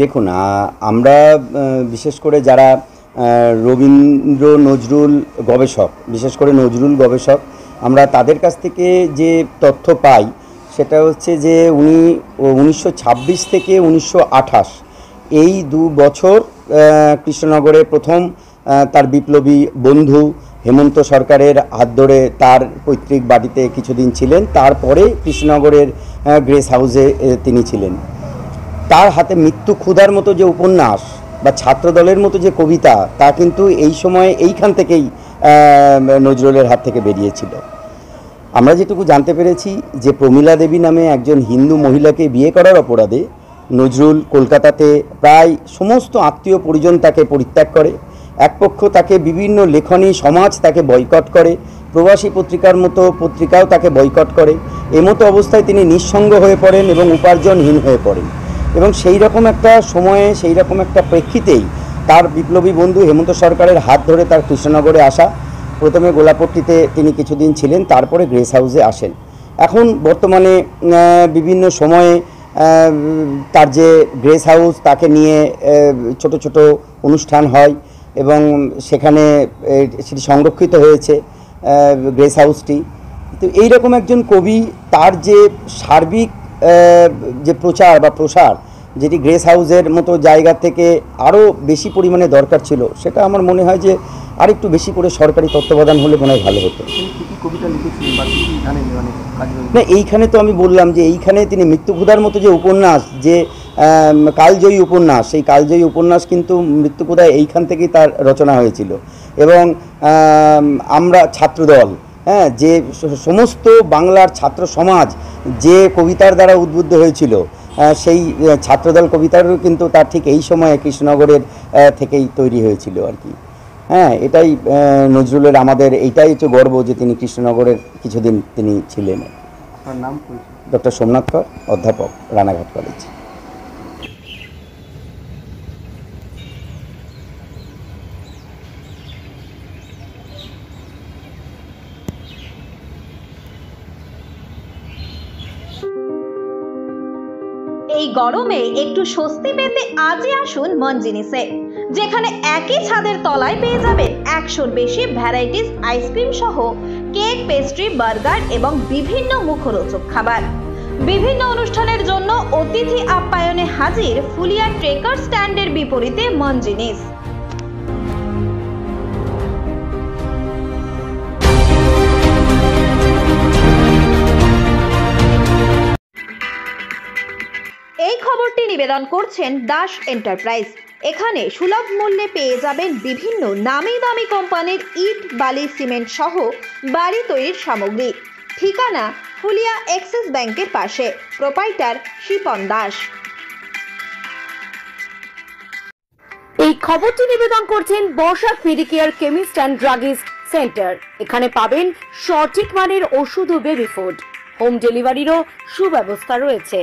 দেখুন, আমরা বিশেষ করে যারা রবীন্দ্র নজরুল গবেষক, বিশেষ করে নজরুল গবেষক, আমরা তাদের কাছ থেকে যে তথ্য পাই সেটা হচ্ছে যে উনি 1926 থেকে 1928 এই 2 বছর কৃষ্ণনগরে প্রথম তার বিপ্লবী বন্ধু হেমন্ত সরকারের হাত ধরে তার পৈতৃক বাড়িতে কিছুদিন ছিলেন। তারপরে কৃষ্ণনগরের গ্রেস হাউসে তিনি ছিলেন। তার হাতে মৃত্যু ক্ষুধার মতো যে উপন্যাস বা ছাত্রদলের মতো যে কবিতা, তা কিন্তু এই সময়ে এইখান থেকেই নজরুলের হাত থেকে বেরিয়েছিল। আমরা যেটুকু জানতে পেরেছি যে প্রমীলা দেবী নামে একজন হিন্দু মহিলাকে বিয়ে করার অপরাধে নজরুল কলকাতাতে প্রায় সমস্ত আত্মীয় পরিজন তাকে পরিত্যাগ করে। এক পক্ষ তাকে বিভিন্ন লেখনী সমাজ তাকে বয়কট করে, প্রবাসী পত্রিকার মতো পত্রিকাও তাকে বয়কট করে। এমতো অবস্থায় তিনি নিঃসঙ্গ হয়ে পড়েন এবং উপার্জনহীন হয়ে পড়েন। এবং সেই রকম একটা সময়ে, সেই রকম একটা প্রেক্ষিতেই তার বিপ্লবী বন্ধু হেমন্ত সরকারের হাত ধরে তার কৃষ্ণনগরে আসা। প্রথমে গোলাপট্টিতে তিনি কিছুদিন ছিলেন, তারপরে গ্রেস হাউসে আসেন। এখন বর্তমানে বিভিন্ন সময়ে তার যে গ্রেস হাউস, তাকে নিয়ে ছোট ছোট অনুষ্ঠান হয় এবং সেখানে সেটি সংরক্ষিত হয়েছে গ্রেস হাউসটি। তো এইরকম একজন কবি, তার যে সার্বিক যে প্রচার বা প্রসার, যেটি গ্রেস হাউসের মতো জায়গা থেকে আরও বেশি পরিমাণে দরকার ছিল, সেটা আমার মনে হয় যে আরেকটু বেশি করে সরকারি তত্ত্বাবধান হলে মনে হয় ভালো হতো। না, এইখানে তো আমি বললাম যে এইখানে তিনি মৃত্যুক্ষুধার মতো যে উপন্যাস, যে কালজয়ী উপন্যাস, সেই কালজয়ী উপন্যাস কিন্তু মৃত্যুক্ষুধা এইখান থেকেই তার রচনা হয়েছিল। এবং আমরা ছাত্রদল, যে সমস্ত বাংলার ছাত্র সমাজ যে কবিতার দ্বারা উদ্বুদ্ধ হয়েছিল, সেই ছাত্রদল কবিতারও কিন্তু তার ঠিক এই সময়ে কৃষ্ণনগরের থেকেই তৈরি হয়েছিল আর কি। এটাই নজরুলের, আমাদের এইটাই হচ্ছে গর্ব যে তিনি কৃষ্ণনগরের কিছুদিন তিনি ছিলেন। আপনার নাম? ডক্টর সোমনাথ কর, অধ্যাপক, রানাঘাট কলেজ। এই গরমে একটু স্বস্তি পেতে আজই আসুন মন জিনিসে, যেখানে একই ছাদের তলায় পেয়ে যাবেন 100-র বেশি ভ্যারাইটিস আইসক্রিম সহ কেক, পেস্ট্রি, বার্গার এবং বিভিন্ন মুখরোচক খাবার। বিভিন্ন অনুষ্ঠানের জন্য অতিথি আপ্যায়নে হাজির ফুলিয়া ট্রেকার স্ট্যান্ডের বিপরীতে মন জিনিস। এই খবরটি নিবেদন করছেন দাস এন্টারপ্রাইজ। এখানে সুলভ মূল্যে পেয়ে যাবেন বিভিন্ন নামি দামি কোম্পানির ইট, বালি, সিমেন্ট সহ বাড়ি তৈরির সামগ্রী। ঠিকানা ফুলিয়া এক্সিস ব্যাংকের পাশে। প্রোপাইটার শিপন দাস। এই খবরটি নিবেদন করছেন Barsha medicare chemist and druggist centre. এখানে পাবেন সঠিক মানের ওষুধ ও বেবি ফুড। হোম ডেলিভারিরও সুব্যবস্থা রয়েছে।